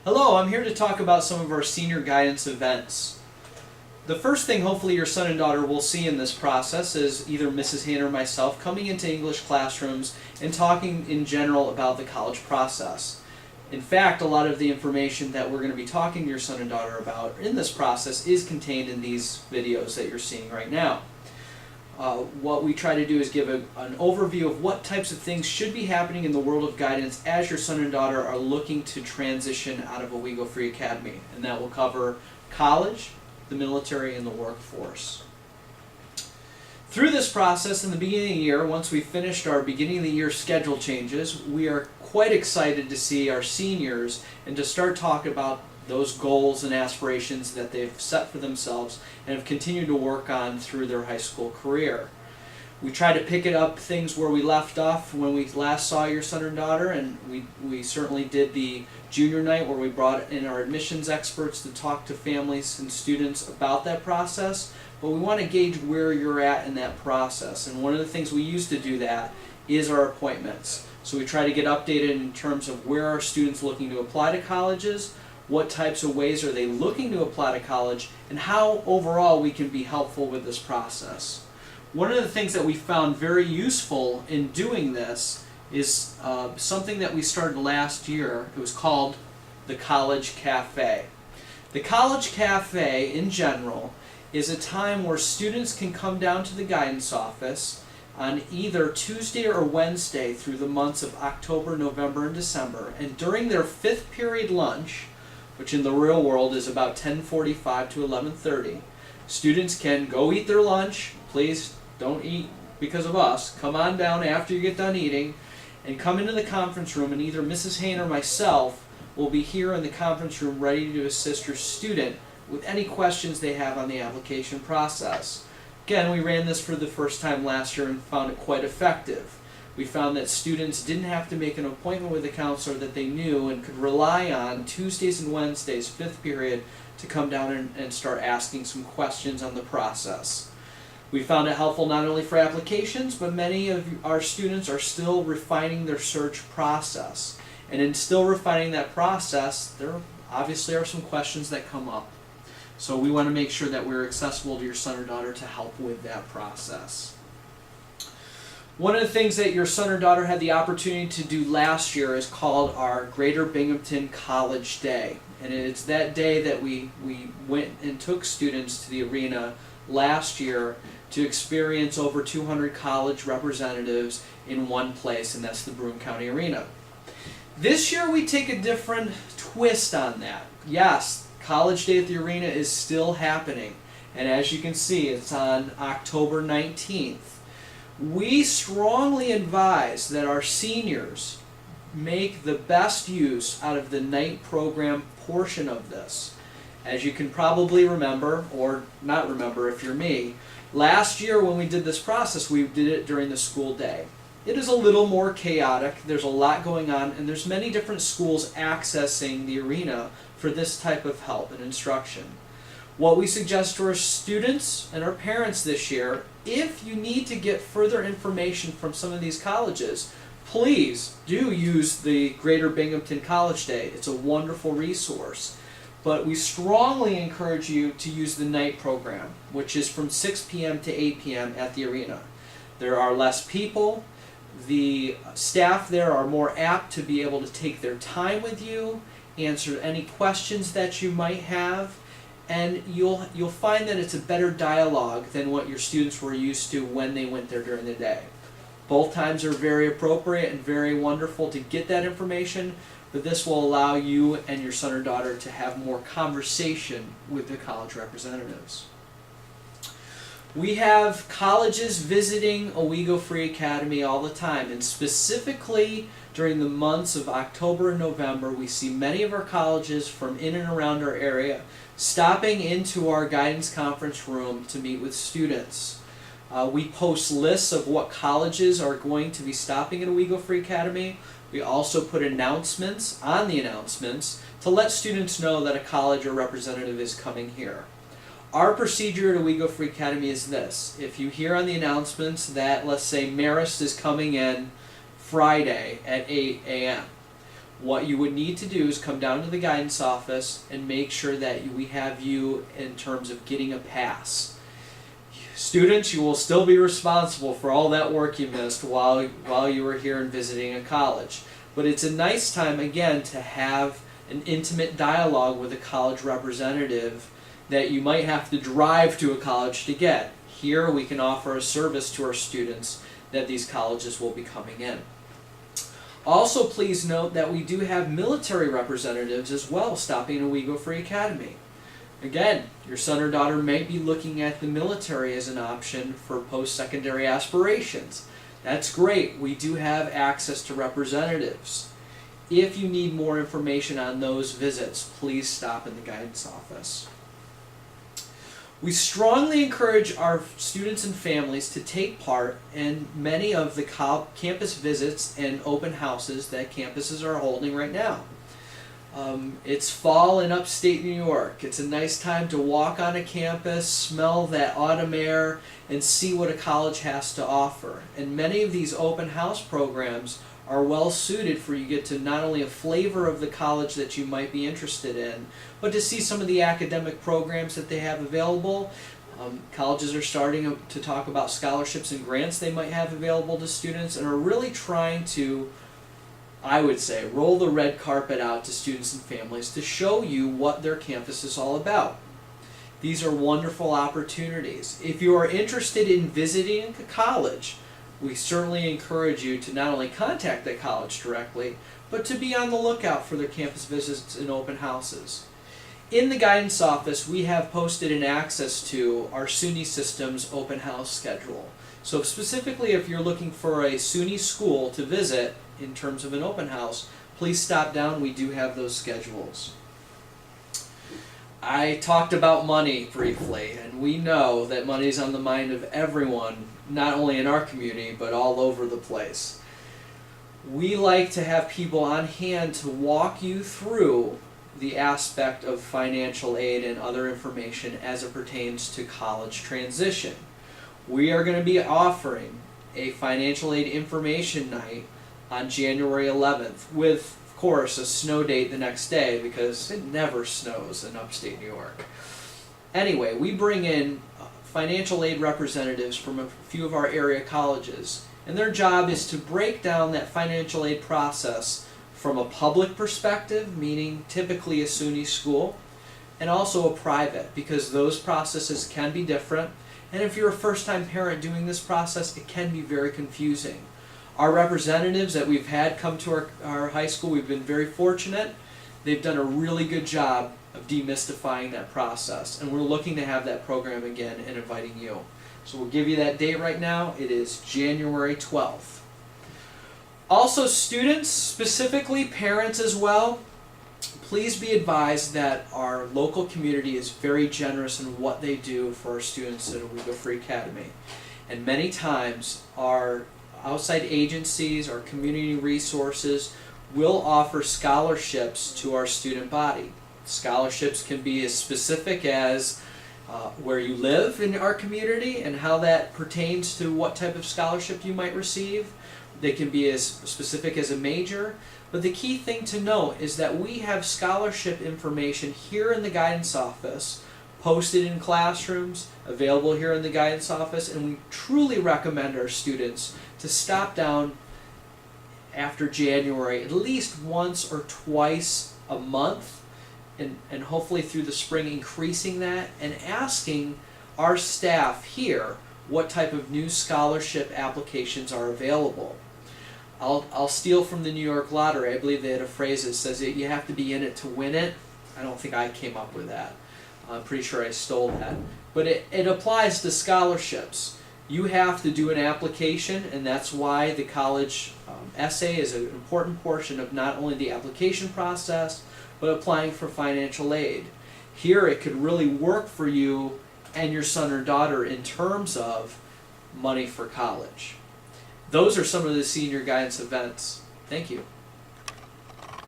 Hello, I'm here to talk about some of our senior guidance events. The first thing hopefully your son and daughter will see in this process is either Mrs. Hannah or myself coming into English classrooms and talking in general about the college process. In fact, a lot of the information that we're going to be talking to your son and daughter about in this process is contained in these videos that you're seeing right now. What we try to do is give an overview of what types of things should be happening in the world of guidance as your son and daughter are looking to transition out of Owego Free Academy. And that will cover college, the military, and the workforce. Through this process, in the beginning of the year, once we finished our beginning of the year schedule changes, we are quite excited to see our seniors and to start talking about those goals and aspirations that they've set for themselves and have continued to work on through their high school career. We try to pick it up things where we left off when we last saw your son or daughter, and we certainly did the junior night where we brought in our admissions experts to talk to families and students about that process, but we want to gauge where you're at in that process. And one of the things we use to do that is our appointments. So we try to get updated in terms of where are students looking to apply to colleges, what types of ways are they looking to apply to college, and how overall we can be helpful with this process. One of the things that we found very useful in doing this is something that we started last year. It was called the College Cafe. The College Cafe in general is a time where students can come down to the guidance office on either Tuesday or Wednesday through the months of October, November, and December, and during their 5th period lunch, which in the real world is about 10:45 to 11:30. Students can go eat their lunch. Please don't eat because of us. Come on down after you get done eating and come into the conference room, and either Mrs. Hain or myself will be here in the conference room ready to assist your student with any questions they have on the application process. Again, we ran this for the first time last year and found it quite effective. We found that students didn't have to make an appointment with a counselor that they knew and could rely on Tuesdays and Wednesdays, 5th period, to come down and start asking some questions on the process. We found it helpful not only for applications, but many of our students are still refining their search process. And in still refining that process, there obviously are some questions that come up. So we want to make sure that we're accessible to your son or daughter to help with that process. One of the things that your son or daughter had the opportunity to do last year is called our Greater Binghamton College Day. And it's that day that we went and took students to the arena last year to experience over 200 college representatives in one place, and that's the Broome County Arena. This year we take a different twist on that. Yes, College Day at the arena is still happening, and as you can see, it's on October 19th. We strongly advise that our seniors make the best use out of the night program portion of this. As you can probably remember, or not remember if you're me, last year when we did this process, we did it during the school day. It is a little more chaotic, there's a lot going on, and there's many different schools accessing the arena for this type of help and instruction. What we suggest to our students and our parents this year, if you need to get further information from some of these colleges, please do use the Greater Binghamton College Day. It's a wonderful resource. But we strongly encourage you to use the night program, which is from 6 p.m. to 8 p.m. at the arena. There are less people. The staff there are more apt to be able to take their time with you, answer any questions that you might have, and you'll find that it's a better dialogue than what your students were used to when they went there during the day. Both times are very appropriate and very wonderful to get that information, but this will allow you and your son or daughter to have more conversation with the college representatives. We have colleges visiting Owego Free Academy all the time, and specifically during the months of October and November, we see many of our colleges from in and around our area stopping into our guidance conference room to meet with students. We post lists of what colleges are going to be stopping at Owego Free Academy. We also put announcements on the announcements to let students know that a college or representative is coming here. Our procedure at Owego Free Academy is this. If you hear on the announcements that, let's say, Marist is coming in Friday at 8 a.m., What you would need to do is come down to the guidance office and make sure that we have you in terms of getting a pass. Students, you will still be responsible for all that work you missed while you were here and visiting a college. But it's a nice time, again, to have an intimate dialogue with a college representative that you might have to drive to a college to get. Here we can offer a service to our students that these colleges will be coming in. Also, please note that we do have military representatives as well stopping at Owego Free Academy. Again, your son or daughter might be looking at the military as an option for post-secondary aspirations. That's great. We do have access to representatives. If you need more information on those visits, please stop in the guidance office. We strongly encourage our students and families to take part in many of the campus visits and open houses that campuses are holding right now. It's fall in upstate New York. It's a nice time to walk on a campus, smell that autumn air, and see what a college has to offer. And many of these open house programs are well suited for you to get to not only a flavor of the college that you might be interested in, but to see some of the academic programs that they have available. Colleges are starting to talk about scholarships and grants they might have available to students, and are really trying to, I would say, roll the red carpet out to students and families to show you what their campus is all about. These are wonderful opportunities. If you are interested in visiting a college, we certainly encourage you to not only contact that college directly, but to be on the lookout for their campus visits and open houses. In the guidance office, we have posted an access to our SUNY Systems open house schedule. So specifically, if you're looking for a SUNY school to visit in terms of an open house, please stop down. We do have those schedules. I talked about money briefly, and we know that money is on the mind of everyone, not only in our community, but all over the place. We like to have people on hand to walk you through the aspect of financial aid and other information as it pertains to college transition. We are going to be offering a financial aid information night on January 11th with, of course, a snow date the next day because it never snows in upstate New York. Anyway, we bring in financial aid representatives from a few of our area colleges, and their job is to break down that financial aid process from a public perspective, meaning typically a SUNY school, and also a private, because those processes can be different. And if you're a first-time parent doing this process, it can be very confusing. Our representatives that we've had come to our high school, we've been very fortunate. They've done a really good job of demystifying that process, and we're looking to have that program again and inviting you. So we'll give you that date right now. It is January 12th. Also, students, specifically parents as well, please be advised that our local community is very generous in what they do for our students at Owego Free Academy. And many times our outside agencies, our community resources will offer scholarships to our student body. Scholarships can be as specific as where you live in our community and how that pertains to what type of scholarship you might receive. They can be as specific as a major. But the key thing to note is that we have scholarship information here in the guidance office, posted in classrooms, available here in the guidance office, and we truly recommend our students to stop down after January at least once or twice a month, and hopefully through the spring increasing that, and asking our staff here what type of new scholarship applications are available. I'll steal from the New York Lottery. I believe they had a phrase that says that you have to be in it to win it. I don't think I came up with that. I'm pretty sure I stole that. But it applies to scholarships. You have to do an application, and that's why the college essay is an important portion of not only the application process, but applying for financial aid. Here it could really work for you and your son or daughter in terms of money for college. Those are some of the senior guidance events. Thank you.